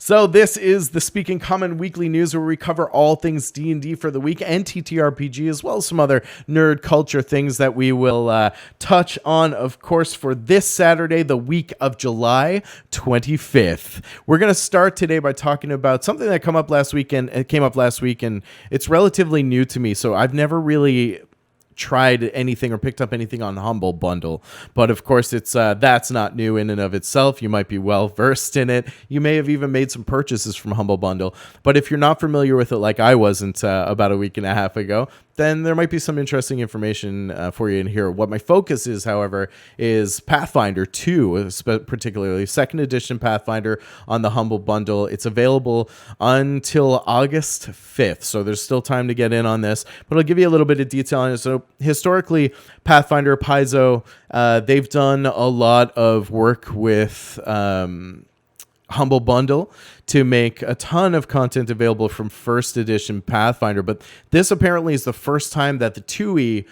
So this is the Speaking Common Weekly News, where we cover all things D&D for the week and TTRPG, as well as some other nerd culture things that we will touch on, of course, for this Saturday, the week of July 25th. We're going to start today by talking about something that came up last week, and it's relatively new to me, so I've never really tried anything or picked up anything on Humble Bundle, but of course it's that's not new in and of itself. You might be well versed in it. You may have even made some purchases from Humble Bundle, but if you're not familiar with it like I wasn't about a week and a half ago, then there might be some interesting information for you in here. What my focus is, however, is Pathfinder 2, particularly 2nd edition Pathfinder on the Humble Bundle. It's available until August 5th, so there's still time to get in on this, but I'll give you a little bit of detail on it. So historically, Pathfinder, Paizo, they've done a lot of work with Humble Bundle to make a ton of content available from 1st edition Pathfinder, but this apparently is the first time that the 2e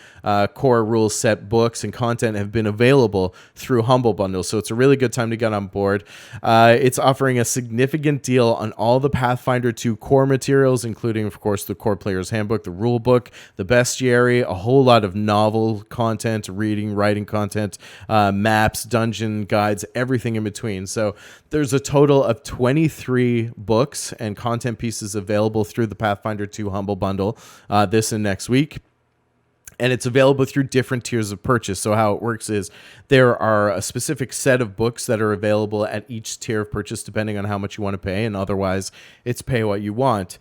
core rule set books and content have been available through Humble Bundle, so it's a really good time to get on board. It's offering a significant deal on all the Pathfinder 2 core materials, including, of course, the core player's handbook, the rulebook, the bestiary, a whole lot of novel content, reading, writing content, maps, dungeon guides, everything in between. So there's a total of 23 books and content pieces available through the Pathfinder 2 Humble Bundle this and next week. And it's available through different tiers of purchase. So how it works is there are a specific set of books that are available at each tier of purchase, depending on how much you want to pay. And otherwise, it's pay what you want.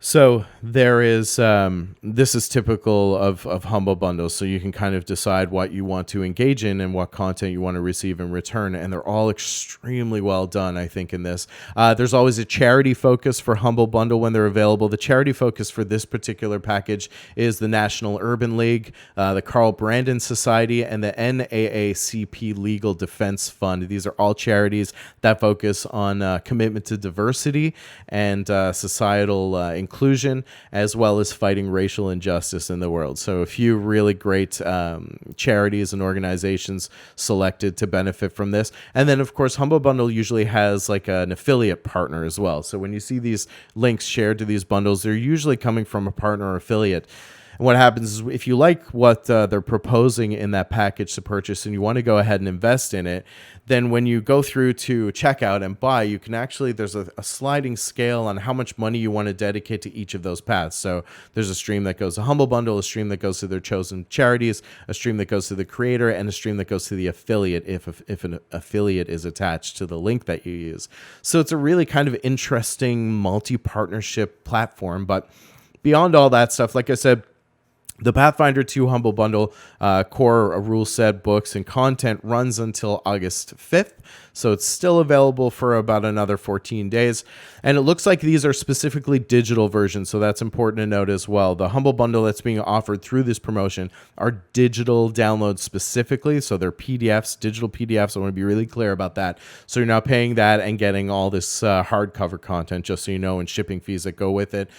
So there is, this is typical of Humble Bundles, so you can kind of decide what you want to engage in and what content you want to receive in return, and they're all extremely well done, I think, in this. There's always a charity focus for Humble Bundle when they're available. The charity focus for this particular package is the National Urban League, the Carl Brandon Society, and the NAACP Legal Defense Fund. These are all charities that focus on commitment to diversity and societal inclusion, as well as fighting racial injustice in the world. So a few really great charities and organizations selected to benefit from this. And then, of course, Humble Bundle usually has like an affiliate partner as well. So when you see these links shared to these bundles, they're usually coming from a partner or affiliate. And what happens is, if you like what they're proposing in that package to purchase and you want to go ahead and invest in it, then when you go through to checkout and buy, you can actually, there's a sliding scale on how much money you want to dedicate to each of those paths. So there's a stream that goes to Humble Bundle, a stream that goes to their chosen charities, a stream that goes to the creator, and a stream that goes to the affiliate if an affiliate is attached to the link that you use. So it's a really kind of interesting multi-partnership platform. But beyond all that stuff, like I said, the Pathfinder 2 Humble Bundle core rule set, books, and content runs until August 5th, so it's still available for about another 14 days. And it looks like these are specifically digital versions, so that's important to note as well. The Humble Bundle that's being offered through this promotion are digital downloads specifically, so they're PDFs, digital PDFs. I want to be really clear about that. So you're not paying that and getting all this hardcover content, just so you know, and shipping fees that go with it,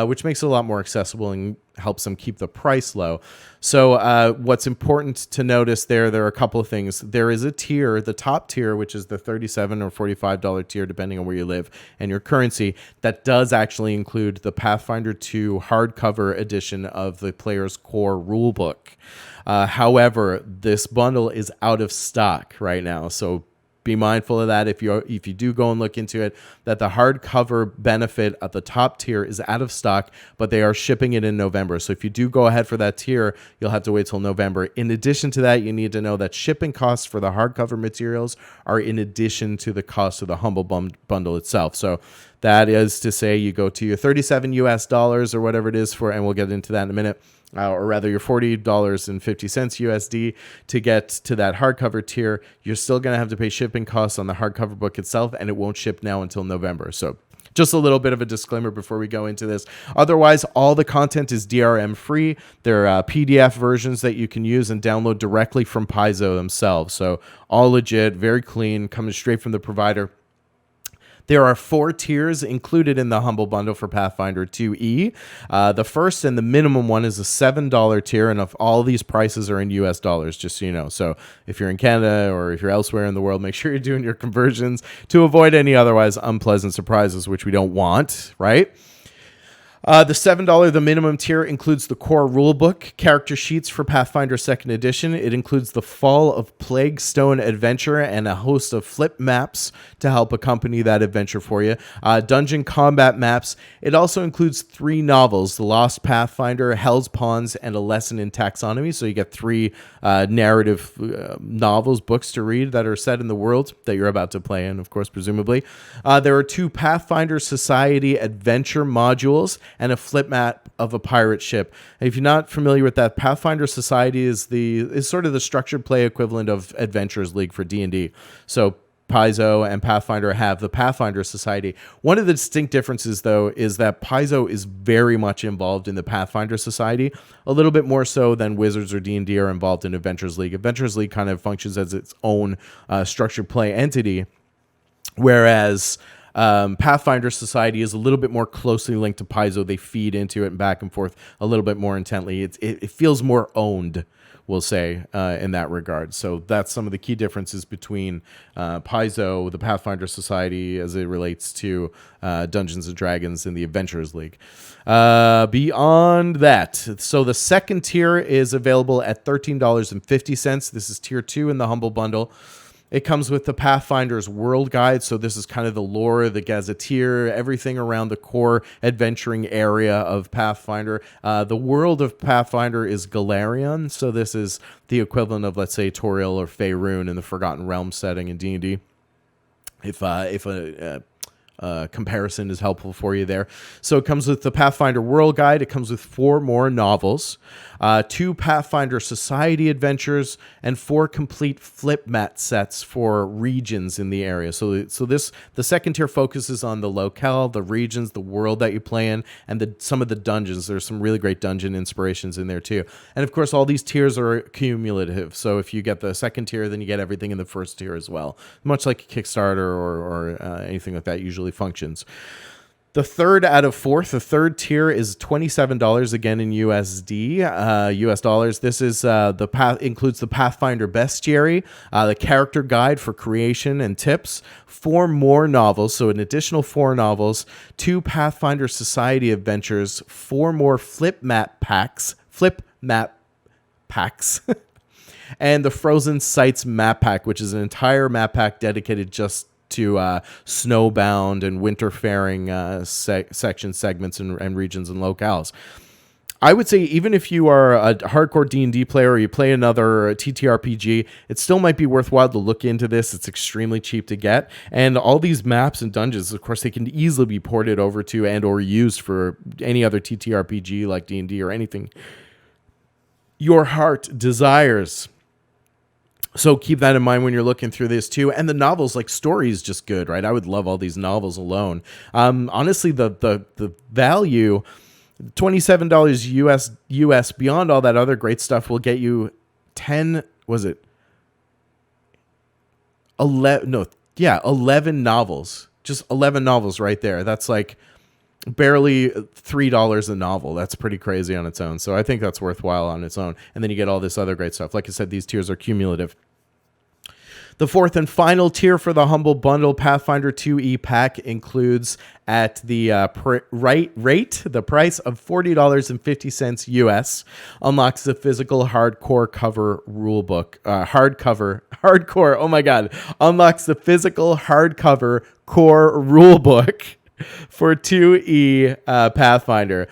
which makes it a lot more accessible and helps them keep the price low. So what's important to notice there are a couple of things. There is a tier, the top tier, which is the $37 or $45 tier, depending on where you live and your currency, that does actually include the Pathfinder 2 hardcover edition of the player's core rulebook. However, this bundle is out of stock right now, so be mindful of that if you do go and look into it, that the hardcover benefit at the top tier is out of stock, but they are shipping it in November. So if you do go ahead for that tier, you'll have to wait till November. In addition to that, you need to know that shipping costs for the hardcover materials are in addition to the cost of the Humble Bundle itself. So that is to say, you go to your $37 or whatever it is for, and we'll get into that in a minute, or rather your $40.50 USD to get to that hardcover tier. You're still going to have to pay shipping costs on the hardcover book itself, and it won't ship now until November. So just a little bit of a disclaimer before we go into this. Otherwise, all the content is DRM free. There are PDF versions that you can use and download directly from Paizo themselves. So all legit, very clean, coming straight from the provider. There are 4 tiers included in the Humble Bundle for Pathfinder 2e. The first and the minimum one is a $7 tier, and if all these prices are in US dollars, just so you know. So if you're in Canada or if you're elsewhere in the world, make sure you're doing your conversions to avoid any otherwise unpleasant surprises, which we don't want, right? The $7, the minimum tier, includes the core rulebook, character sheets for Pathfinder 2nd Edition. It includes the Fall of Plaguestone adventure and a host of flip maps to help accompany that adventure for you. Dungeon combat maps. It also includes 3 novels, The Lost Pathfinder, Hell's Pawns, and A Lesson in Taxonomy. So you get 3 narrative novels, books to read that are set in the world that you're about to play in, of course, presumably. There are 2 Pathfinder Society adventure modules and a flip map of a pirate ship. And if you're not familiar with that, Pathfinder Society is sort of the structured play equivalent of Adventurers League for D&D. So Paizo and Pathfinder have the Pathfinder Society. One of the distinct differences, though, is that Paizo is very much involved in the Pathfinder Society, a little bit more so than Wizards or D&D are involved in Adventurers League. Adventurers League kind of functions as its own structured play entity, whereas Pathfinder Society is a little bit more closely linked to Paizo. They feed into it and back and forth a little bit more intently. It feels more owned, we'll say, in that regard. So that's some of the key differences between Paizo, the Pathfinder Society, as it relates to Dungeons & Dragons and the Adventurers League. Beyond that, so the second tier is available at $13.50. This is tier 2 in the Humble Bundle. It comes with the Pathfinder's World Guide, so this is kind of the lore, the gazetteer, everything around the core adventuring area of Pathfinder. The world of Pathfinder is Galarian, so this is the equivalent of, let's say, Toriel or Faerun in the Forgotten Realms setting in D&D. If a comparison is helpful for you there. So it comes with the Pathfinder World Guide. It comes with 4 more novels, 2 Pathfinder Society adventures, and 4 complete flip mat sets for regions in the area. So the second tier focuses on the locale, the regions, the world that you play in, and some of the dungeons. There's some really great dungeon inspirations in there too. And of course, all these tiers are cumulative. So if you get the second tier, then you get everything in the first tier as well. Much like Kickstarter or anything like that usually functions. The third out of 4th, the third tier is $27 again in USD, US dollars. This is includes the Pathfinder Bestiary, the character guide for creation and tips, 4 more novels, so an additional 4 novels, 2 Pathfinder Society adventures, 4 more flip map packs, and the Frozen Sights map pack, which is an entire map pack dedicated just to snowbound and winterfaring segments and regions and locales. I would say even if you are a hardcore D&D player or you play another TTRPG, it still might be worthwhile to look into this. It's extremely cheap to get. And all these maps and dungeons, of course, they can easily be ported over to and or used for any other TTRPG like D&D or anything your heart desires. So keep that in mind when you're looking through this too. And the novels, like, story is just good, right? I would love all these novels alone. Honestly, the value, $27 US beyond all that other great stuff, will get you 11 novels. Just 11 novels right there. That's like barely $3 a novel. That's pretty crazy on its own. So I think that's worthwhile on its own. And then you get all this other great stuff. Like I said, these tiers are cumulative. The fourth and final tier for the Humble Bundle Pathfinder 2e pack includes, at the the price of $40.50 US, unlocks the physical hardcore cover rulebook. Hardcore. Oh my God! Unlocks the physical hardcover core rulebook for 2e Pathfinder.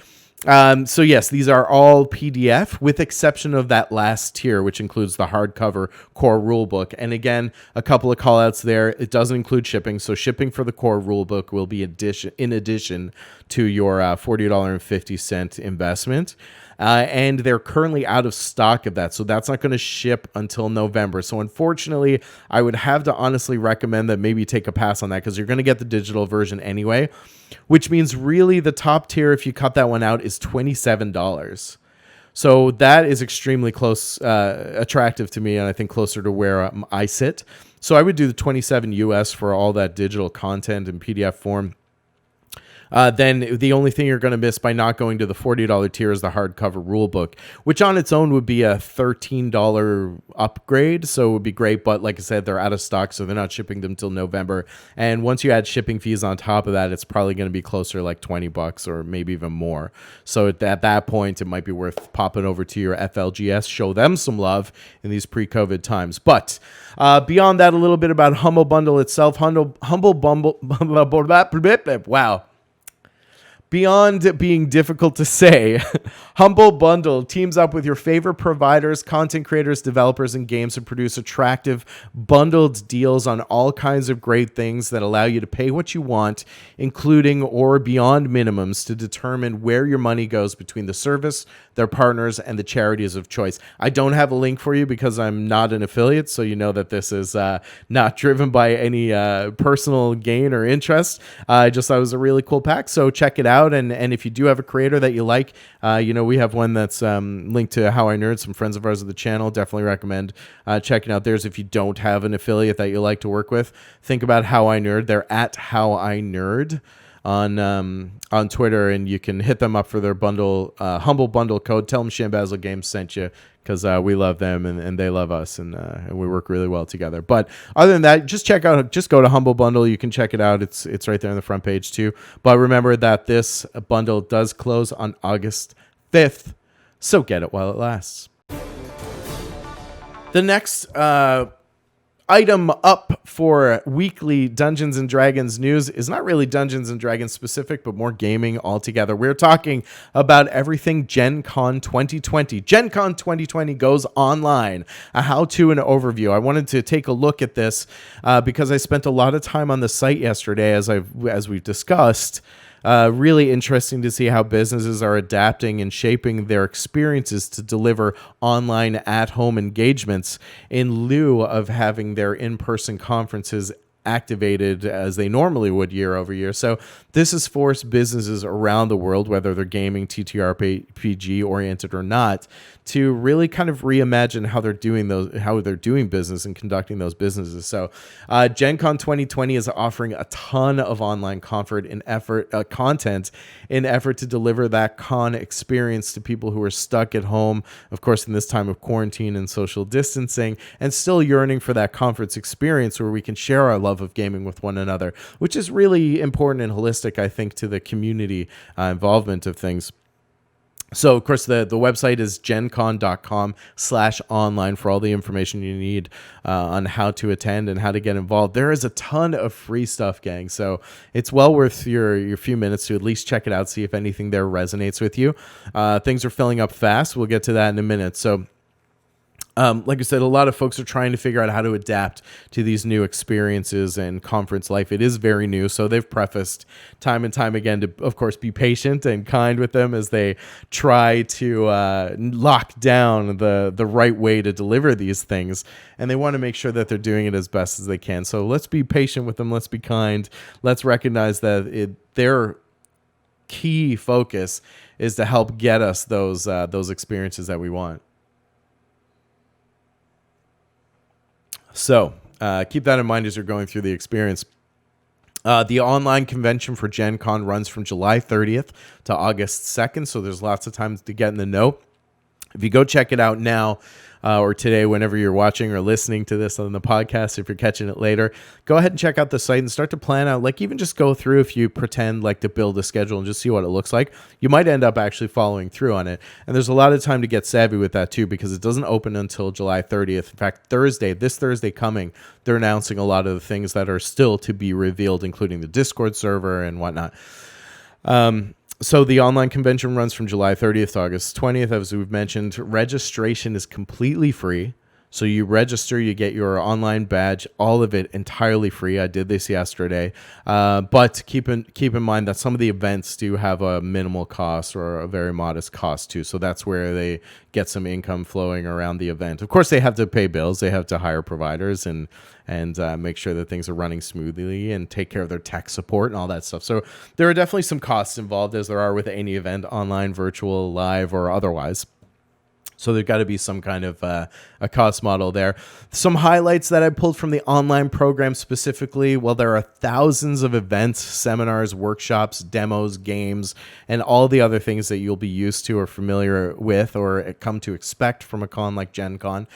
So yes, these are all PDF with exception of that last tier, which includes the hardcover core rulebook. And again, a couple of callouts there. It doesn't include shipping. So shipping for the core rulebook will be in addition to your $40.50 investment. And they're currently out of stock of that. So that's not going to ship until November. So unfortunately, I would have to honestly recommend that maybe take a pass on that, because you're going to get the digital version anyway, which means really the top tier, if you cut that one out, is $27. So that is extremely close, attractive to me, and I think closer to where I sit. So I would do the 27 US for all that digital content in PDF form. Then the only thing you're going to miss by not going to the $40 tier is the hardcover rulebook, which on its own would be a $13 upgrade. So it would be great. But like I said, they're out of stock, so they're not shipping them till November. And once you add shipping fees on top of that, it's probably going to be closer to like $20 or maybe even more. So at that point, it might be worth popping over to your FLGS, show them some love in these pre-COVID times. But beyond that, a little bit about Humble Bundle itself. Humble Bundle, wow. Beyond being difficult to say, Humble Bundle teams up with your favorite providers, content creators, developers, and games to produce attractive bundled deals on all kinds of great things that allow you to pay what you want, including or beyond minimums, to determine where your money goes between the service, their partners, and the charities of choice. I don't have a link for you because I'm not an affiliate, so you know that this is not driven by any personal gain or interest. I just thought it was a really cool pack, so check it out. And if you do have a creator that you like, we have one that's linked to How I Nerd, some friends of ours of the channel. Definitely recommend checking out theirs. If you don't have an affiliate that you like to work with, think about How I Nerd. They're at How I Nerd on Twitter, and you can hit them up for their bundle, Humble Bundle code. Tell them Shambazzle Games sent you, because we love them and they love us, and we work really well together. But other than that, just go to Humble Bundle. You can check it out. It's right there on the front page too. But remember that this bundle does close on August 5th, so get it while it lasts. The next item up for weekly Dungeons and Dragons news is not really Dungeons and Dragons specific, but more gaming altogether. We're talking about everything GenCon 2020. GenCon 2020 goes online. A how-to and overview. I wanted to take a look at this because I spent a lot of time on the site yesterday, as we've discussed. Really interesting to see how businesses are adapting and shaping their experiences to deliver online at-home engagements in lieu of having their in-person conferences activated as they normally would year over year. So this has forced businesses around the world, whether they're gaming, TTRPG oriented or not, to really kind of reimagine how they're doing business and conducting those businesses. So GenCon 2020 is offering a ton of online content in effort to deliver that con experience to people who are stuck at home, of course, in this time of quarantine and social distancing, and still yearning for that conference experience where we can share our love of gaming with one another, which is really important and holistic, I think, to the community involvement of things. So, of course, the website is gencon.com/online for all the information you need on how to attend and how to get involved. There is a ton of free stuff, gang. So it's well worth your few minutes to at least check it out, see if anything there resonates with you. Things are filling up fast. We'll get to that in a minute. So like I said, a lot of folks are trying to figure out how to adapt to these new experiences and conference life. It is very new, so they've prefaced time and time again to, of course, be patient and kind with them as they try to lock down the right way to deliver these things. And they want to make sure that they're doing it as best as they can. So let's be patient with them. Let's be kind. Let's recognize that their key focus is to help get us those experiences that we want. So keep that in mind as you're going through the experience. The online convention for GenCon runs from July 30th to August 2nd, so there's lots of time to get in the know. If you go check it out now, or today, whenever you're watching or listening to this on the podcast, if you're catching it later, go ahead and check out the site and start to plan out, like even just go through, if you pretend like to build a schedule and just see what it looks like, you might end up actually following through on it. And there's a lot of time to get savvy with that too, because it doesn't open until July 30th. In fact, this Thursday coming, they're announcing a lot of the things that are still to be revealed, including the Discord server and whatnot. So the online convention runs from July 30th to August 20th. As we've mentioned, registration is completely free. So you register, you get your online badge, all of it entirely free. I did this yesterday. But keep in mind that some of the events do have a minimal cost or a very modest cost too. So that's where they get some income flowing around the event. Of course, they have to pay bills. They have to hire providers and make sure that things are running smoothly and take care of their tech support and all that stuff. So there are definitely some costs involved, as there are with any event, online, virtual, live, or otherwise. So there's got to be some kind of a cost model there. Some highlights that I pulled from the online program specifically. Well, there are thousands of events, seminars, workshops, demos, games, and all the other things that you'll be used to or familiar with or come to expect from a con like GenCon.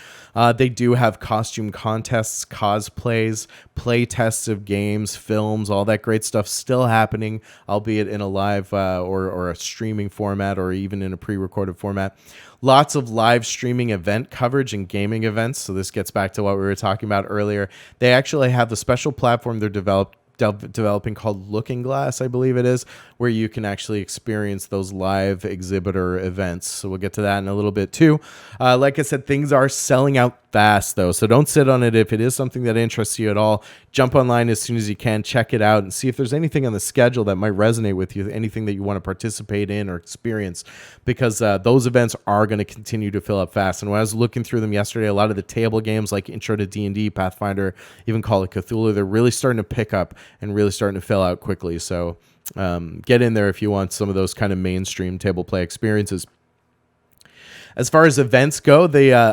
They do have costume contests, cosplays, play tests of games, films, all that great stuff still happening, albeit in a live or a streaming format or even in a pre-recorded format. Lots of live streaming event coverage and gaming events. So this gets back to what we were talking about earlier. They actually have the special platform they're developing called Looking Glass, I believe it is, where you can actually experience those live exhibitor events. So we'll get to that in a little bit too. Like I said, things are selling out fast though, so don't sit on it. If it is something that interests you at all, jump online as soon as you can, check it out and see if there's anything on the schedule that might resonate with you, anything that you want to participate in or experience, because those events are going to continue to fill up fast. And when I was looking through them yesterday, a lot of the table games like Intro to D&D, Pathfinder, even Call of Cthulhu, they're really starting to pick up and really starting to fill out quickly. So get in there if you want some of those kind of mainstream table play experiences. As far as events go,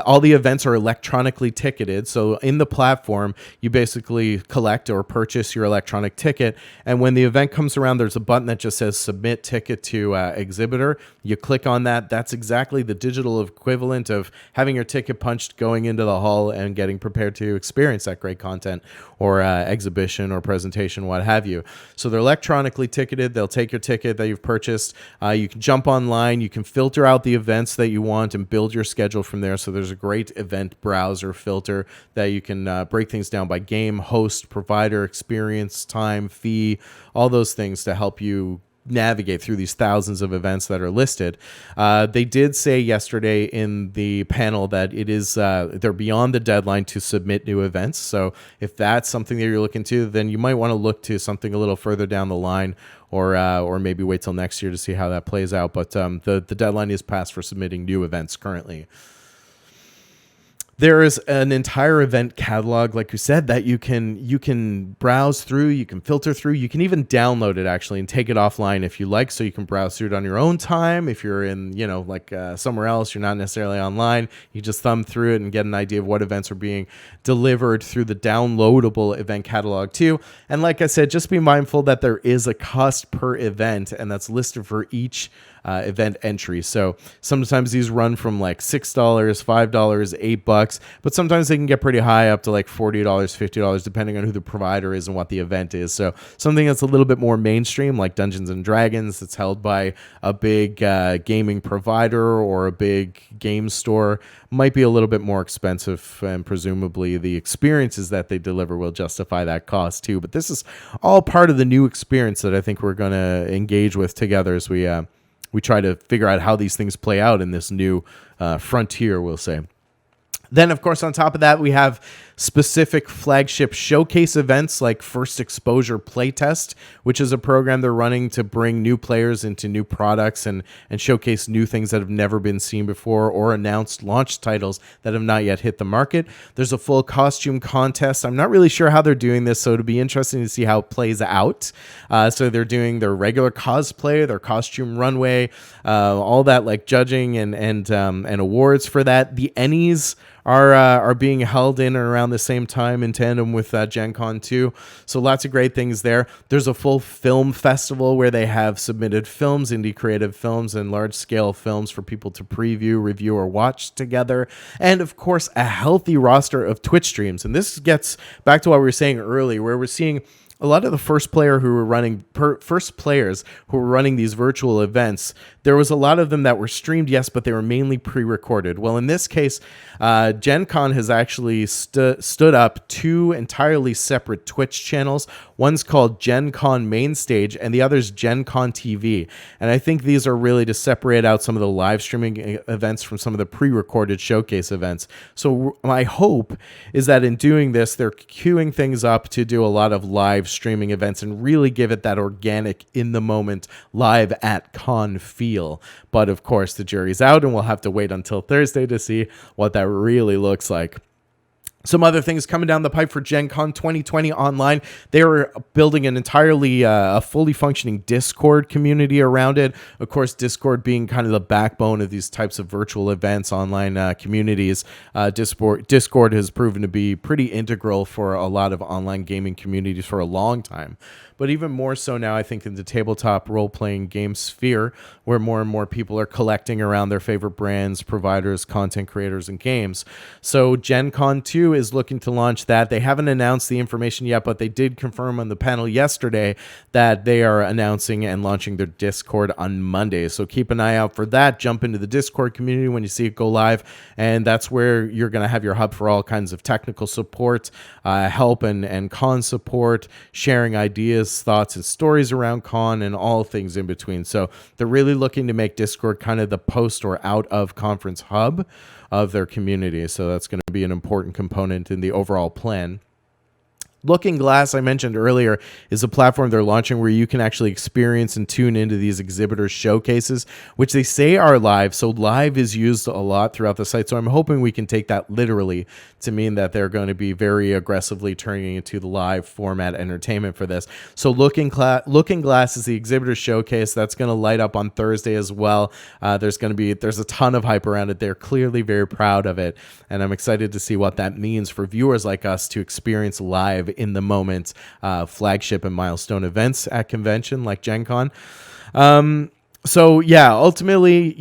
all the events are electronically ticketed. So in the platform, you basically collect or purchase your electronic ticket. And when the event comes around, there's a button that just says Submit Ticket to Exhibitor. You click on that. That's exactly the digital equivalent of having your ticket punched, going into the hall, and getting prepared to experience that great content or exhibition or presentation, what have you. So they're electronically ticketed. They'll take your ticket that you've purchased. You can jump online. You can filter out the events that you want and build your schedule from there. So there's a great event browser filter that you can break things down by game, host, provider, experience, time, fee, all those things to help you navigate through these thousands of events that are listed. They did say yesterday in the panel that it is they're beyond the deadline to submit new events. So if that's something that you're looking to, then you might want to look to something a little further down the line, or maybe wait till next year to see how that plays out. But the deadline is passed for submitting new events currently. There is an entire event catalog, like we said, that you can browse through, you can filter through, you can even download it actually and take it offline if you like, so you can browse through it on your own time. If you're in, somewhere else, you're not necessarily online, you just thumb through it and get an idea of what events are being delivered through the downloadable event catalog too. And like I said, just be mindful that there is a cost per event, and that's listed for each event entry. So sometimes these run from like $6, $5, $8, but sometimes they can get pretty high, up to like $40, $50, depending on who the provider is and what the event is. So something that's a little bit more mainstream, like Dungeons and Dragons, that's held by a big gaming provider or a big game store, might be a little bit more expensive, and presumably the experiences that they deliver will justify that cost too. But this is all part of the new experience that I think we're going to engage with together as we try to figure out how these things play out in this new frontier, we'll say. Then, of course, on top of that, we have specific flagship showcase events like First Exposure Playtest, which is a program they're running to bring new players into new products and showcase new things that have never been seen before, or announced launch titles that have not yet hit the market. There's a full costume contest. I'm not really sure how they're doing this, so it'll be interesting to see how it plays out. So they're doing their regular cosplay, their costume runway, all that, like judging and awards for that. The Ennies are being held in and around the same time in tandem with GenCon 2. So lots of great things there. There's a full film festival where they have submitted films, indie creative films, and large-scale films for people to preview, review, or watch together. And, of course, a healthy roster of Twitch streams. And this gets back to what we were saying earlier, where we're seeing a lot of the first players who were running these virtual events, there was a lot of them that were streamed, yes, but they were mainly pre-recorded. Well, in this case, GenCon has actually stood up two entirely separate Twitch channels. One's called GenCon Main Stage, and the other's GenCon TV. And I think these are really to separate out some of the live streaming events from some of the pre-recorded showcase events. So my hope is that in doing this, they're queuing things up to do a lot of live streaming events and really give it that organic, in the moment, live at con feel. But of course, the jury's out, and we'll have to wait until Thursday to see what that really looks like. Some other things coming down the pipe for GenCon 2020 online. They were building an entirely a fully functioning Discord community around it. Of course, Discord being kind of the backbone of these types of virtual events, online communities. Discord has proven to be pretty integral for a lot of online gaming communities for a long time. But even more so now, I think, in the tabletop role-playing game sphere, where more and more people are collecting around their favorite brands, providers, content creators, and games. So GenCon 2 is looking to launch that. They haven't announced the information yet, but they did confirm on the panel yesterday that they are announcing and launching their Discord on Monday. So keep an eye out for that. Jump into the Discord community when you see it go live, and that's where you're going to have your hub for all kinds of technical support, help and con support, sharing ideas, thoughts, and stories around con, and all things in between. So they're really looking to make Discord kind of the post or out of conference hub of their community. So that's going to be an important component in the overall plan. Looking Glass, I mentioned earlier, is a platform they're launching where you can actually experience and tune into these exhibitor showcases, which they say are live. So live is used a lot throughout the site. So I'm hoping we can take that literally to mean that they're going to be very aggressively turning into the live format entertainment for this. So Looking Glass is the exhibitor showcase that's going to light up on Thursday as well. There's a ton of hype around it. They're clearly very proud of it, and I'm excited to see what that means for viewers like us to experience live in the moment flagship and milestone events at convention like GenCon. So yeah, ultimately,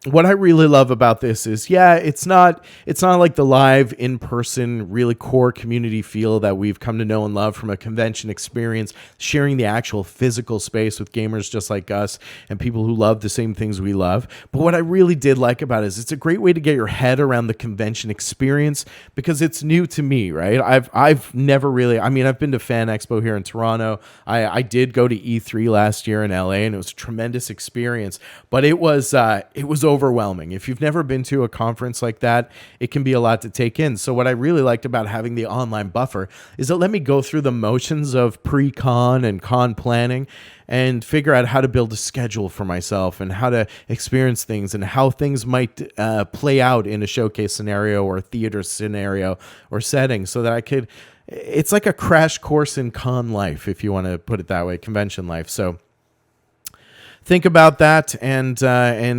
what I really love about this is, it's not like the live, in-person, really core community feel that we've come to know and love from a convention experience, sharing the actual physical space with gamers just like us and people who love the same things we love. But what I really did like about it is it's a great way to get your head around the convention experience because it's new to me, right? I've never really, I've been to Fan Expo here in Toronto. I did go to E3 last year in LA, and it was a tremendous experience, but it was overwhelming. If you've never been to a conference like that, it can be a lot to take in. So what I really liked about having the online buffer is it let me go through the motions of pre-con and con planning and figure out how to build a schedule for myself and how to experience things and how things might play out in a showcase scenario or a theater scenario or setting, so that I could, it's like a crash course in con life, if you want to put it that way, convention life. So think about that and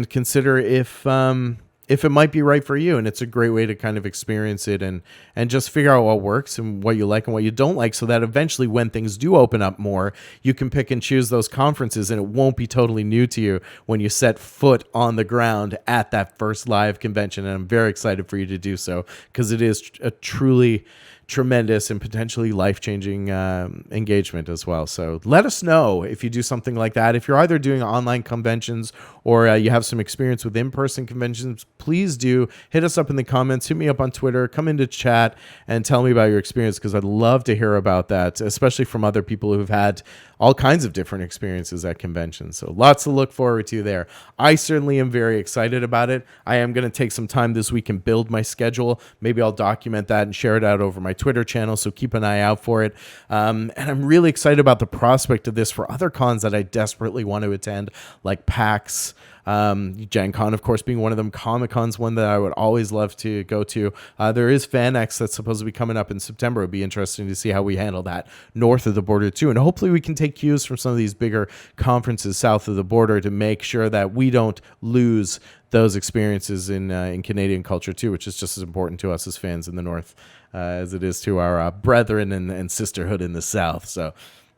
consider if it might be right for you. And it's a great way to kind of experience it and just figure out what works and what you like and what you don't like, so that eventually when things do open up more, you can pick and choose those conferences, and it won't be totally new to you when you set foot on the ground at that first live convention. And I'm very excited for you to do so, because it is a truly tremendous and potentially life-changing engagement as well. So let us know if you do something like that. If you're either doing online conventions or you have some experience with in-person conventions, please do hit us up in the comments, hit me up on Twitter, come into chat and tell me about your experience, because I'd love to hear about that, especially from other people who've had all kinds of different experiences at conventions. So lots to look forward to there. I certainly am very excited about it. I am going to take some time this week and build my schedule. Maybe I'll document that and share it out over my Twitter channel, so keep an eye out for it. And I'm really excited about the prospect of this for other cons that I desperately want to attend, like PAX, GenCon, of course, being one of them. Comic-Con's one that I would always love to go to. There is FanX that's supposed to be coming up in September. It'd be interesting to see how we handle that north of the border too. And hopefully we can take cues from some of these bigger conferences south of the border to make sure that we don't lose those experiences in Canadian culture too, which is just as important to us as fans in the north as it is to our brethren and sisterhood in the south. So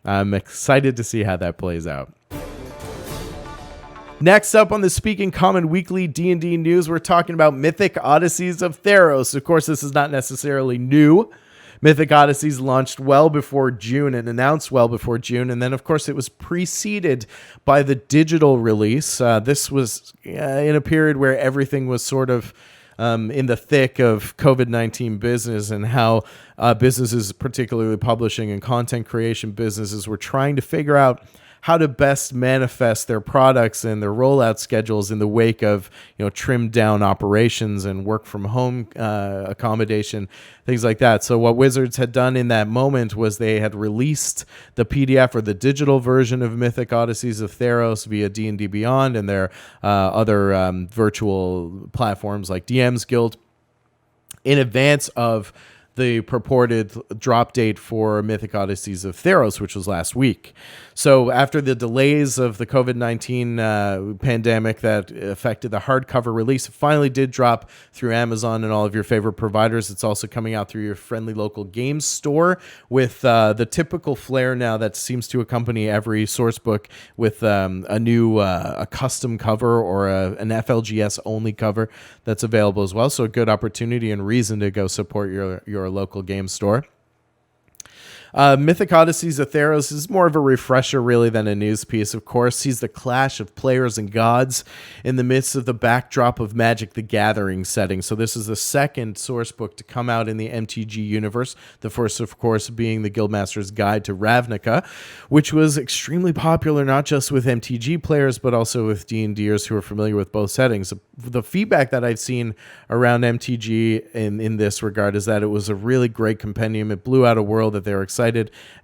I'm excited to see how that plays out. Next up on the Speaking Common Weekly D&D news, we're talking about Mythic Odysseys of Theros. Of course, this is not necessarily new. Mythic Odysseys launched well before June and announced well before June. And then, of course, it was preceded by the digital release. This was in a period where everything was sort of in the thick of COVID-19 business, and how businesses, particularly publishing and content creation businesses, were trying to figure out how to best manifest their products and their rollout schedules in the wake of, trimmed down operations and work from home accommodation, things like that. So what Wizards had done in that moment was they had released the PDF or the digital version of Mythic Odysseys of Theros via D&D Beyond and their other virtual platforms like DM's Guild. in advance of the purported drop date for Mythic Odysseys of Theros, which was last week. So after the delays of the COVID-19 pandemic that affected the hardcover release, it finally did drop through Amazon and all of your favorite providers. It's also coming out through your friendly local games store with the typical flair now that seems to accompany every source book with a new a custom cover or an FLGS only cover that's available as well. So a good opportunity and reason to go support your local game store. Mythic Odysseys of Theros is more of a refresher, really, than a news piece. Of course, sees the clash of players and gods in the midst of the backdrop of Magic the Gathering setting. So this is the second source book to come out in the MTG universe. The first, of course, being the Guildmaster's Guide to Ravnica, which was extremely popular, not just with MTG players, but also with D&Ders who are familiar with both settings. The feedback that I've seen around MTG in this regard is that it was a really great compendium. It blew out a world that they were excited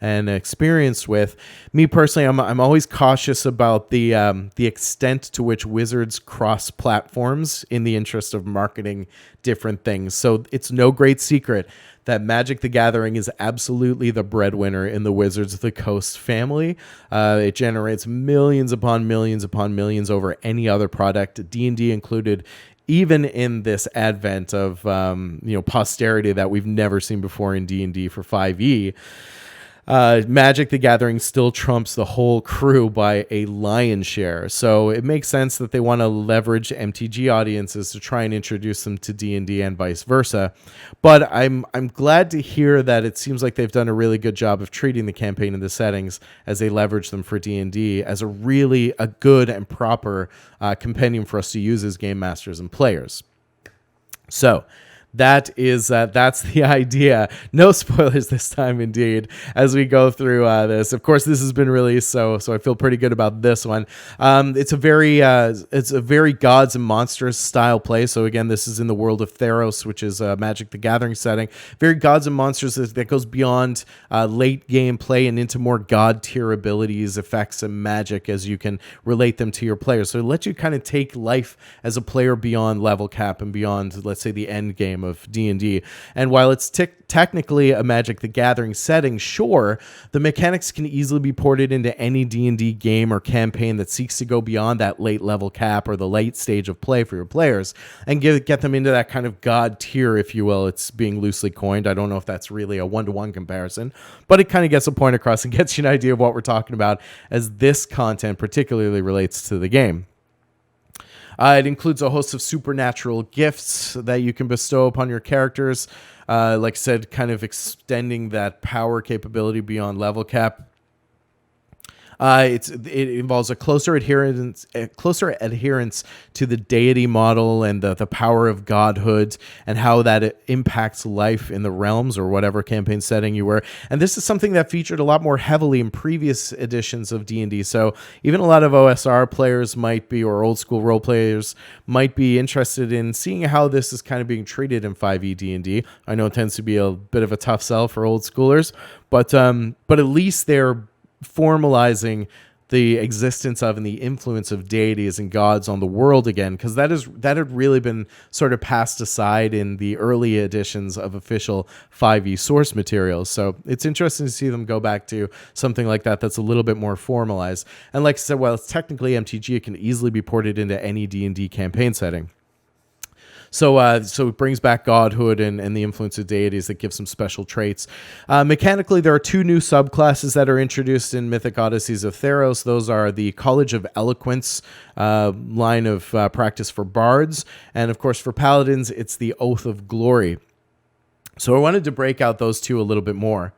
and experienced with. Me personally, I'm always cautious about the extent to which Wizards cross platforms in the interest of marketing different things. So it's no great secret that Magic the Gathering is absolutely the breadwinner in the Wizards of the Coast family. It generates millions upon millions upon millions over any other product, D&D included, even in this advent of posterity that we've never seen before in D&D for 5e. Magic the Gathering still trumps the whole crew by a lion's share. So it makes sense that they want to leverage MTG audiences to try and introduce them to D&D and vice versa. But I'm glad to hear that it seems like they've done a really good job of treating the campaign and the settings as they leverage them for D&D as a good and proper compendium for us to use as game masters and players. So that's the idea. No spoilers this time, indeed, as we go through this. Of course, this has been released, so I feel pretty good about this one. It's a very gods and monsters style play. So again, this is in the world of Atheros, which is a Magic the Gathering setting. Very gods and monsters that goes beyond late game play and into more god tier abilities, effects, and magic as you can relate them to your players. So it lets you kind of take life as a player beyond level cap and beyond, let's say, the end game of D&D. And while it's technically a Magic the Gathering setting, sure, the mechanics can easily be ported into any D&D game or campaign that seeks to go beyond that late level cap or the late stage of play for your players and get them into that kind of god tier, if you will. It's being loosely coined. I don't know if that's really a one-to-one comparison, but it kind of gets a point across and gets you an idea of what we're talking about as this content particularly relates to the game. It includes a host of supernatural gifts that you can bestow upon your characters. Like I said, kind of extending that power capability beyond level cap. It involves a closer adherence to the deity model and the power of godhood and how that impacts life in the realms or whatever campaign setting you were. And this is something that featured a lot more heavily in previous editions of D&D. So even a lot of OSR players might be, or old school role players might be interested in seeing how this is kind of being treated in 5e D&D. I know it tends to be a bit of a tough sell for old schoolers, but at least they're formalizing the existence of and the influence of deities and gods on the world again, because that had really been sort of passed aside in the early editions of official 5e source materials. So it's interesting to see them go back to something like that that's a little bit more formalized. And like I said, while it's technically MTG, it can easily be ported into any D&D campaign setting. So it brings back godhood and the influence of deities that gives some special traits. Mechanically, there are two new subclasses that are introduced in Mythic Odysseys of Theros. Those are the College of Eloquence line of practice for bards. And of course, for paladins, it's the Oath of Glory. So I wanted to break out those two a little bit more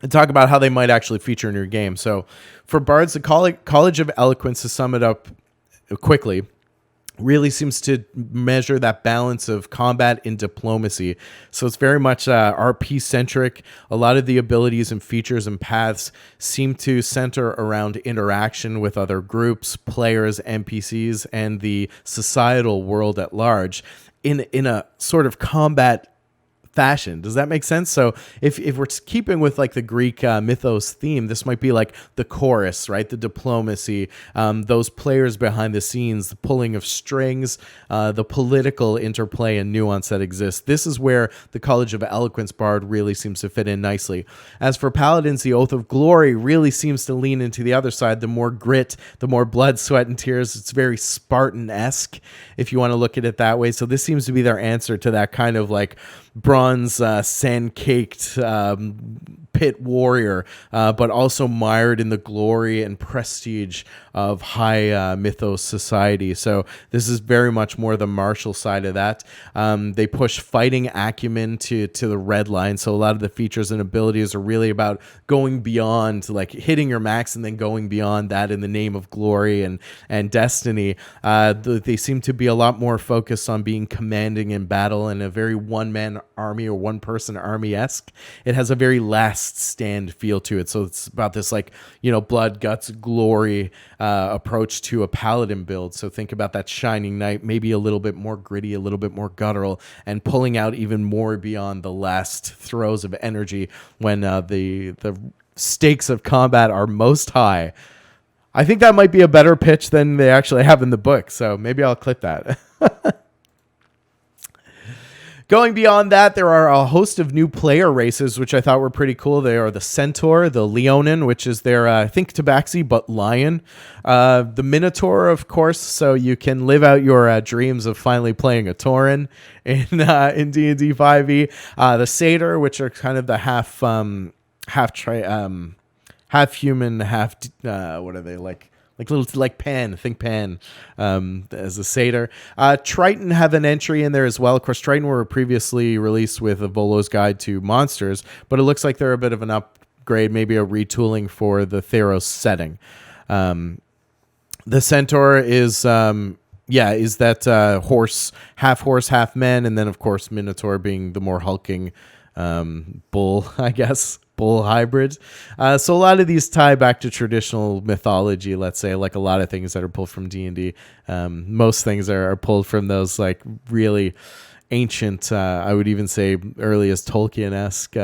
and talk about how they might actually feature in your game. So for bards, the College of Eloquence, to sum it up quickly, really seems to measure that balance of combat and diplomacy. So it's very much RP-centric. A lot of the abilities and features and paths seem to center around interaction with other groups, players, NPCs, and the societal world at large in a sort of combat fashion. Does that make sense? So if we're keeping with like the Greek mythos theme, this might be like the chorus, right? The diplomacy, those players behind the scenes, the pulling of strings, the political interplay and nuance that exists. This is where the College of Eloquence bard really seems to fit in nicely. As for paladins, the Oath of Glory really seems to lean into the other side. The more grit, the more blood, sweat, and tears. It's very Spartan-esque, if you want to look at it that way. So this seems to be their answer to that kind of like bronze, sand-caked pit warrior, but also mired in the glory and prestige of high mythos society. So this is very much more the martial side of that. They push fighting acumen to the red line. So a lot of the features and abilities are really about going beyond, like hitting your max and then going beyond that in the name of glory and destiny. They seem to be a lot more focused on being commanding in battle and a very one-man army or one-person army-esque. It has a very last stand feel to it. So it's about this like, blood, guts, glory approach to a paladin build. So think about that Shining Knight, maybe a little bit more gritty, a little bit more guttural, and pulling out even more beyond the last throes of energy when the stakes of combat are most high. I think that might be a better pitch than they actually have in the book. So maybe I'll clip that. Going beyond that, there are a host of new player races, which I thought were pretty cool. They are the Centaur, the Leonin, which is their, I think, Tabaxi, but lion. The Minotaur, of course, so you can live out your dreams of finally playing a Tauren in D&D 5e. The Satyr, which are kind of the half human, half, what are they, like Pan, think Pan, as a satyr. Triton have an entry in there as well. Of course, Triton were previously released with a Volo's Guide to Monsters, but it looks like they're a bit of an upgrade, maybe a retooling for the Theros setting. The Centaur is that horse, half man, and then, of course, Minotaur being the more hulking bull, I guess. Bull hybrid. So a lot of these tie back to traditional mythology, let's say, like a lot of things that are pulled from D&D. Most things are pulled from those like really ancient, I would even say earliest Tolkien-esque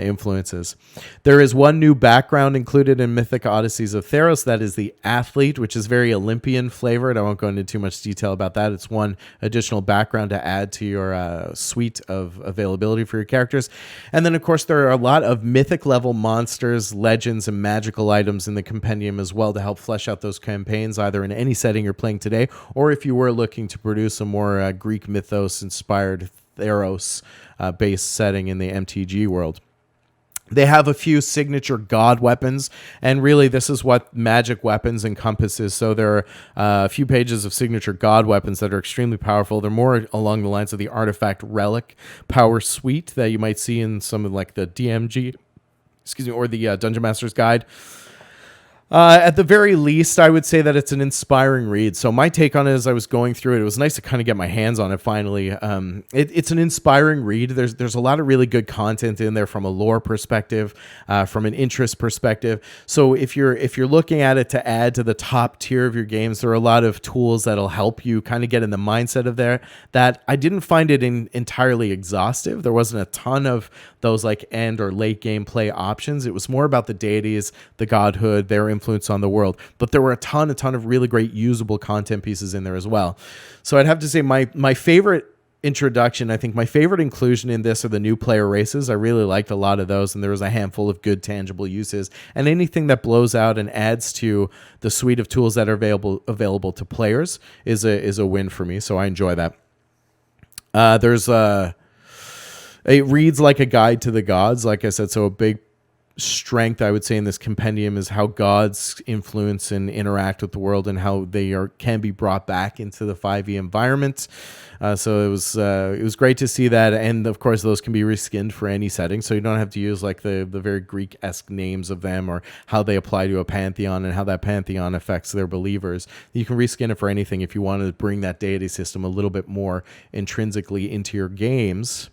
influences. There is one new background included in Mythic Odysseys of Theros. That is the athlete, which is very Olympian flavored. I won't go into too much detail about that. It's one additional background to add to your suite of availability for your characters. And then, of course, there are a lot of mythic level monsters, legends, and magical items in the compendium as well to help flesh out those campaigns, either in any setting you're playing today, or if you were looking to produce a more Greek mythos inspired Theros based setting in the MTG world. They have a few signature god weapons, and really this is what magic weapons encompasses. So there are a few pages of signature god weapons that are extremely powerful. They're more along the lines of the artifact relic power suite that you might see in some of like the DMG, or the Dungeon Master's Guide. At the very least, I would say that it's an inspiring read. So my take on it as I was going through it was nice to kind of get my hands on it finally. It's an inspiring read. There's a lot of really good content in there from a lore perspective, from an interest perspective. So if you're looking at it to add to the top tier of your games, there are a lot of tools that'll help you kind of get in the mindset of that. I didn't find it entirely exhaustive. There wasn't a ton of those like end or late game play options. It was more about the deities, the godhood, their influence on the world. But there were a ton of really great usable content pieces in there as well. So I'd have to say my favorite introduction, I think my favorite inclusion in this are the new player races. I really liked a lot of those, and there was a handful of good tangible uses. And anything that blows out and adds to the suite of tools that are available to players is a win for me. So I enjoy that. It reads like a guide to the gods, like I said, so a big strength, I would say, in this compendium is how gods influence and interact with the world and how they can be brought back into the 5e environment. So it was great to see that, and of course those can be reskinned for any setting, so you don't have to use like the very Greek-esque names of them or how they apply to a pantheon and how that pantheon affects their believers. You can reskin it for anything if you want to bring that deity system a little bit more intrinsically into your games.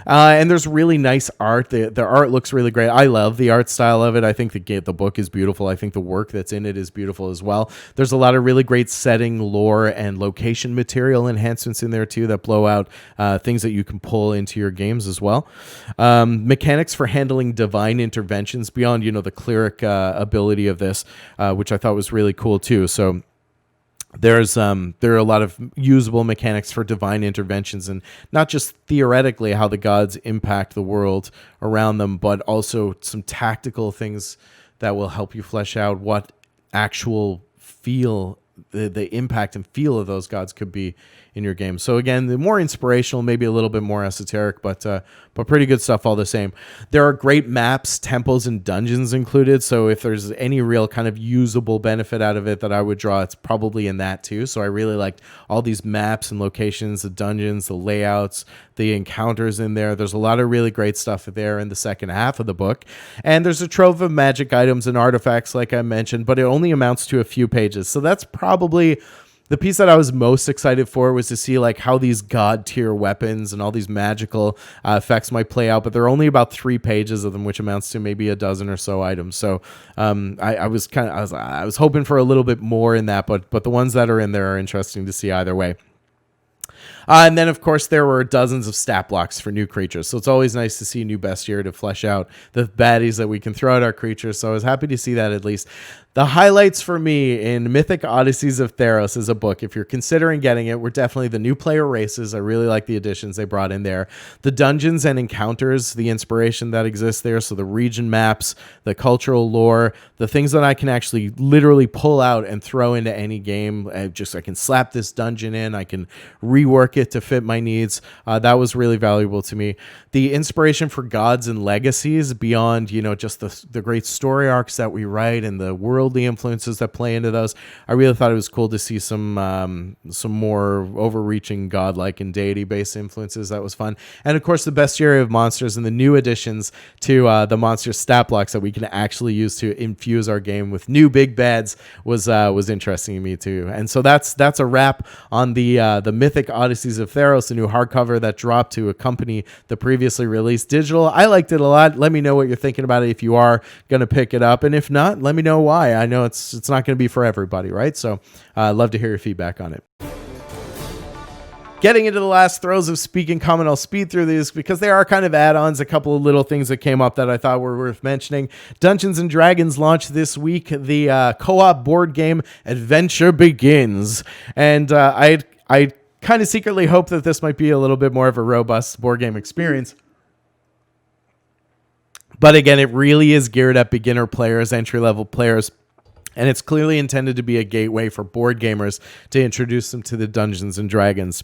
And there's really nice art. The art looks really great. I love the art style of it. I think the book is beautiful. I think the work that's in it is beautiful as well. There's a lot of really great setting, lore, and location material enhancements in there too that blow out things that you can pull into your games as well. Mechanics for handling divine interventions beyond, the cleric ability of this, which I thought was really cool too. So there are a lot of usable mechanics for divine interventions, and not just theoretically how the gods impact the world around them, but also some tactical things that will help you flesh out what actual feel the impact and feel of those gods could be in your game. So again, the more inspirational, maybe a little bit more esoteric, but pretty good stuff all the same. There are great maps, temples, and dungeons included. So if there's any real kind of usable benefit out of it that I would draw, it's probably in that too. So I really liked all these maps and locations, the dungeons, the layouts, the encounters in there. There's a lot of really great stuff there in the second half of the book. And there's a trove of magic items and artifacts, like I mentioned, but it only amounts to a few pages. So that's probably the piece that I was most excited for, was to see like how these god tier weapons and all these magical effects might play out. But there are only about 3 pages of them, which amounts to maybe a dozen or so items. So I was hoping for a little bit more in that, but the ones that are in there are interesting to see either way. And then, of course, there were dozens of stat blocks for new creatures. So it's always nice to see new bestiary to flesh out the baddies that we can throw at our creatures. So I was happy to see that at least. The highlights for me in Mythic Odysseys of Theros is a book. If you're considering getting it, were definitely the new player races. I really like the additions they brought in there. The dungeons and encounters, the inspiration that exists there. So the region maps, the cultural lore, the things that I can actually literally pull out and throw into any game. I can slap this dungeon in. I can rework it to fit my needs. That was really valuable to me. The inspiration for gods and legacies beyond, just the great story arcs that we write and the worldly influences that play into those. I really thought it was cool to see some more overreaching godlike and deity-based influences. That was fun. And of course, the bestiary of monsters and the new additions to the monster stat blocks that we can actually use to infuse our game with new big bads was interesting to me too. And so that's a wrap on the Mythic Odysseys of Theros, the new hardcover that dropped to accompany the previously released digital. I liked it a lot. Let me know what you're thinking about it if you are going to pick it up, and if not, let me know why. I know it's not going to be for everybody, right? So I'd love to hear your feedback on it. Getting into the last throes of Speaking Common, I'll speed through these because they are kind of add-ons, a couple of little things that came up that I thought were worth mentioning. Dungeons & Dragons launched this week. The co-op board game Adventure Begins. And I kind of secretly hope that this might be a little bit more of a robust board game experience. But again, it really is geared at beginner players, entry-level players. And it's clearly intended to be a gateway for board gamers to introduce them to the Dungeons & Dragons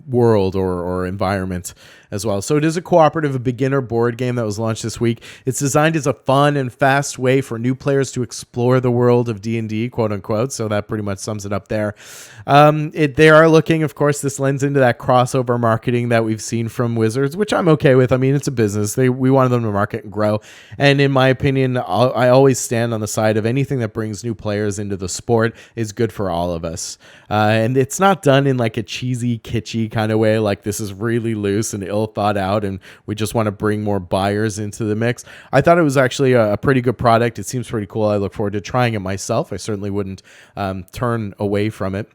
world or environment as well. So it is a cooperative beginner board game that was launched this week. It's designed as a fun and fast way for new players to explore the world of D&D, quote unquote. So that pretty much sums it up there. They are looking, of course, this lends into that crossover marketing that we've seen from Wizards, which I'm okay with. I mean, it's a business. We wanted them to market and grow. And in my opinion, I always stand on the side of anything that brings new players into the sport is good for all of us. And it's not done in like a cheesy, kitschy kind of way. Like this is really loose and ill thought out and we just want to bring more buyers into the mix. I thought it was actually a pretty good product. It seems pretty cool. I look forward to trying it myself. I certainly wouldn't turn away from it.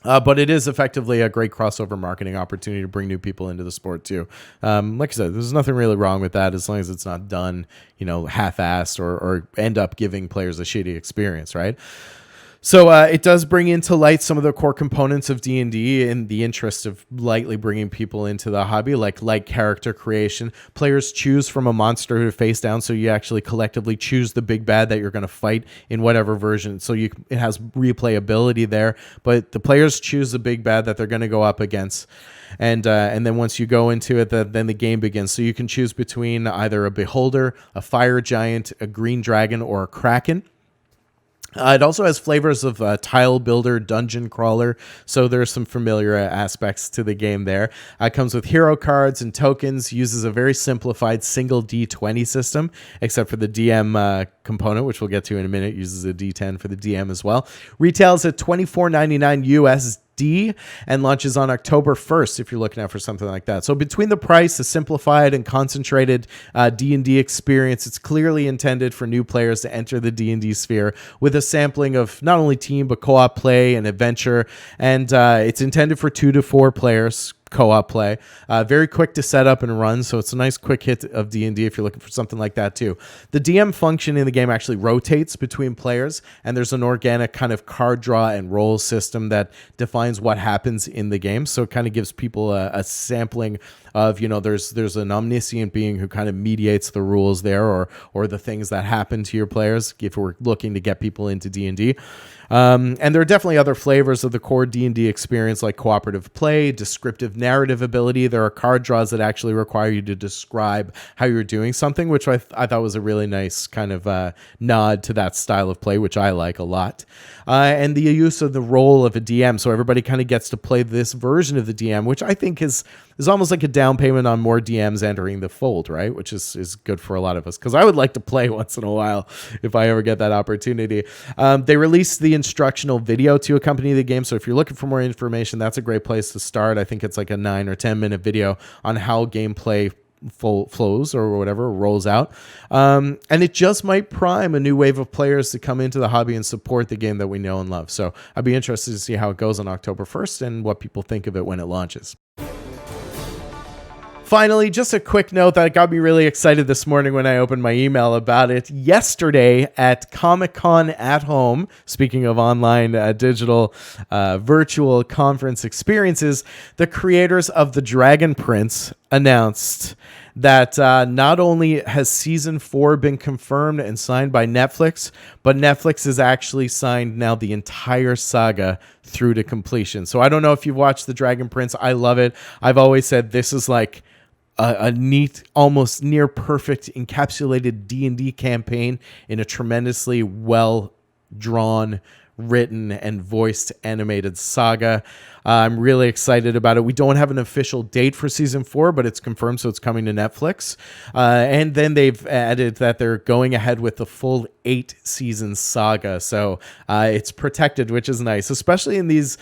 But it is effectively a great crossover marketing opportunity to bring new people into the sport too. Like I said, there's nothing really wrong with that as long as it's not done, half-assed or end up giving players a shitty experience, right? So it does bring into light some of the core components of D&D in the interest of lightly bringing people into the hobby, like character creation. Players choose from a monster to face down, so you actually collectively choose the big bad that you're going to fight in whatever version. So it has replayability there, but the players choose the big bad that they're going to go up against. And then once you go into it, then the game begins. So you can choose between either a beholder, a fire giant, a green dragon, or a kraken. It also has flavors of tile builder, dungeon crawler, so there's some familiar aspects to the game there. It comes with hero cards and tokens, uses a very simplified single D20 system, except for the DM component, which we'll get to in a minute, uses a D10 for the DM as well. Retails at $24.99 US USD and launches on October 1st if you're looking out for something like that. So between the price, the simplified and concentrated D&D experience, it's clearly intended for new players to enter the D&D sphere with a sampling of not only team but co-op play and adventure, and it's intended for 2 to 4 players co-op play. Very quick to set up and run, so it's a nice quick hit of D&D if you're looking for something like that too. The DM function in the game actually rotates between players, and there's an organic kind of card draw and roll system that defines what happens in the game, so it kind of gives people a sampling of, there's an omniscient being who kind of mediates the rules there, or the things that happen to your players if we're looking to get people into D&D. And there are definitely other flavors of the core D&D experience, like cooperative play, descriptive narrative ability. There are card draws that actually require you to describe how you're doing something, which I thought was a really nice kind of nod to that style of play, which I like a lot. And the use of the role of a DM, so everybody kind of gets to play this version of the DM, which I think is almost like a down payment on more DMs entering the fold, right? Which is good for a lot of us, because I would like to play once in a while if I ever get that opportunity. They released the instructional video to accompany the game, so if you're looking for more information, that's a great place to start. I think it's like a 9 or 10 minute video on how gameplay flows or whatever rolls out, and it just might prime a new wave of players to come into the hobby and support the game that we know and love. So I'd be interested to see how it goes on October 1st and what people think of it when it launches. Finally, just a quick note that got me really excited this morning when I opened my email about it. Yesterday at Comic-Con at Home, speaking of online digital virtual conference experiences, the creators of The Dragon Prince announced that not only has season 4 been confirmed and signed by Netflix, but Netflix has actually signed now the entire saga through to completion. So I don't know if you've watched The Dragon Prince. I love it. I've always said this is like a neat, almost near perfect encapsulated D&D campaign in a tremendously well drawn, written, and voiced animated saga. I'm really excited about it. We don't have an official date for season 4, but it's confirmed, so it's coming to Netflix. And then they've added that they're going ahead with the full 8-season saga. So it's protected, which is nice, especially in these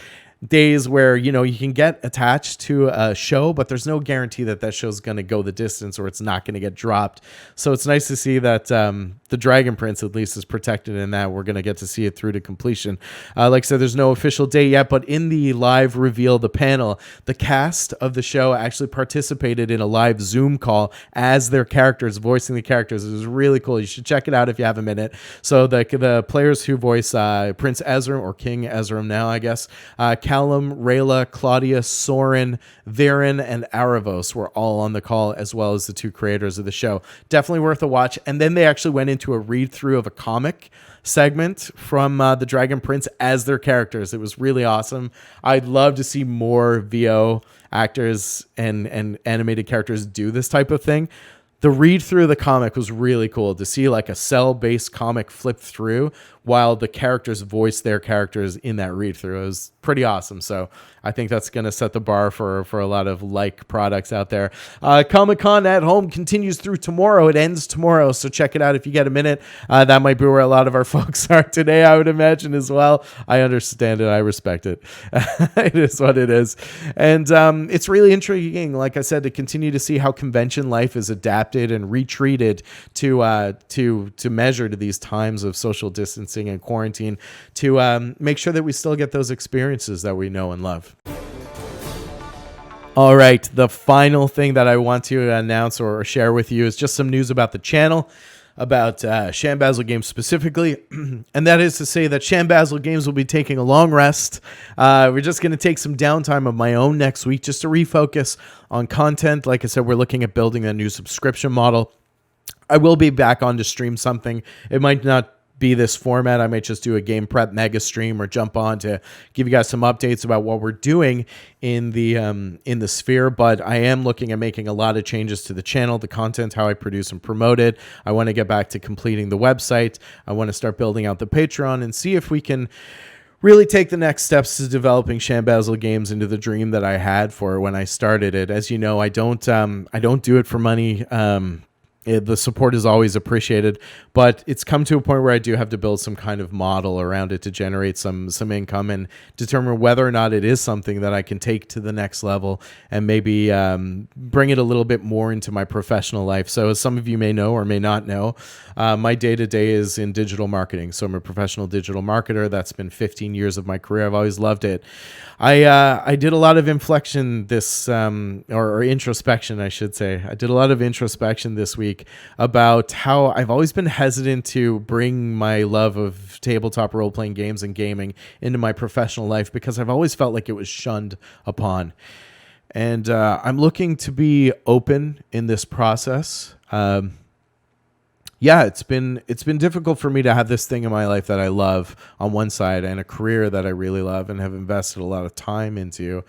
days where, you can get attached to a show, but there's no guarantee that that show's going to go the distance or it's not going to get dropped. So it's nice to see that the Dragon Prince at least is protected in that we're going to get to see it through to completion. Like I said, there's no official date yet, but in the live reveal, the panel, the cast of the show actually participated in a live Zoom call as their characters, voicing the characters. It was really cool. You should check it out if you have a minute. So the players who voice Prince Ezram, or King Ezram now, I guess, Callum, Rayla, Claudia, Soren, Viren, and Aravos were all on the call, as well as the 2 creators of the show. Definitely worth a watch. And then they actually went into a read-through of a comic segment from The Dragon Prince as their characters. It was really awesome. I'd love to see more VO actors and animated characters do this type of thing. The read through the comic was really cool to see, like a cell-based comic flip through while the characters voice their characters in that read through. It was pretty awesome. So I think that's going to set the bar for a lot of like products out there. Comic-Con at Home continues through tomorrow. It ends tomorrow, so check it out if you get a minute. That might be where a lot of our folks are today, I would imagine, as well. I understand it. I respect it. It is what it is. And it's really intriguing, like I said, to continue to see how convention life is adapted and retreated to measure to these times of social distancing and quarantine, to make sure that we still get those experiences that we know and love. All right, the final thing that I want to announce or share with you is just some news about the channel, about Shambazzle Games specifically, and that is to say that Shambazzle Games will be taking a long rest. We're just going to take some downtime of my own next week just to refocus on content. Like I said, we're looking at building a new subscription model. I will be back on to stream something. It might not be this format. I might just do a game prep mega stream or jump on to give you guys some updates about what we're doing in the sphere, but I am looking at making a lot of changes to the channel, the content, how I produce and promote it. I want to get back to completing the website. I want to start building out the Patreon and see if we can really take the next steps to developing Shambazzle Games into the dream that I had for when I started it. As you know, I don't do it for money. the support is always appreciated, but it's come to a point where I do have to build some kind of model around it to generate some income and determine whether or not it is something that I can take to the next level and maybe bring it a little bit more into my professional life. So as some of you may know or may not know, my day-to-day is in digital marketing. So I'm a professional digital marketer. That's been 15 years of my career. I've always loved it. I did a lot of inflection this, or introspection, I should say. I did a lot of introspection this week about how I've always been hesitant to bring my love of tabletop role-playing games and gaming into my professional life because I've always felt like it was shunned upon. And I'm looking to be open in this process. Yeah, it's been difficult for me to have this thing in my life that I love on one side and a career that I really love and have invested a lot of time into,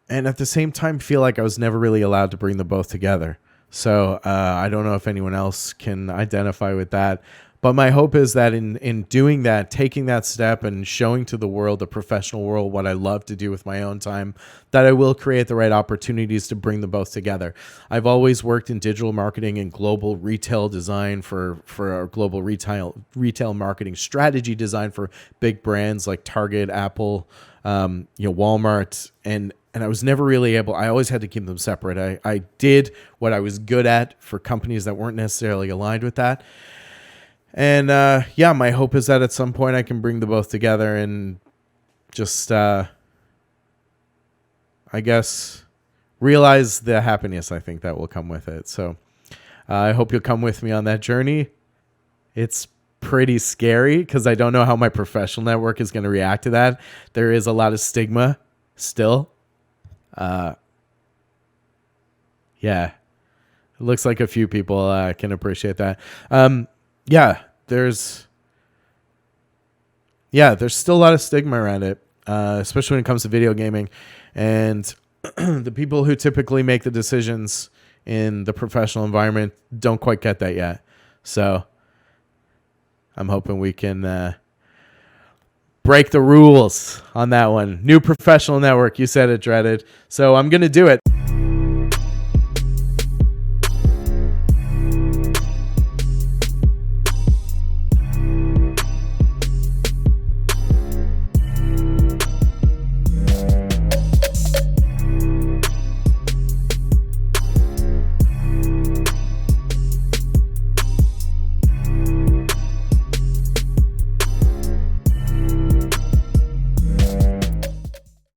and at the same time feel like I was never really allowed to bring them both together. So I don't know if anyone else can identify with that. But my hope is that in doing that, taking that step and showing to the world, the professional world, what I love to do with my own time, that I will create the right opportunities to bring them both together. I've always worked in digital marketing and global retail design for our global retail marketing strategy design for big brands like Target, Apple, Walmart, and I was never really able. I always had to keep them separate. I did what I was good at for companies that weren't necessarily aligned with that. And my hope is that at some point I can bring them both together and just, I guess, realize the happiness I think that will come with it. So I hope you'll come with me on that journey. It's pretty scary because I don't know how my professional network is going to react to that. There is a lot of stigma still. It looks like a few people can appreciate that. There's still a lot of stigma around it, especially when it comes to video gaming. And the people who typically make the decisions in the professional environment don't quite get that yet. So I'm hoping we can break the rules on that one. New professional network. You said it, Dreaded. So I'm going to do it.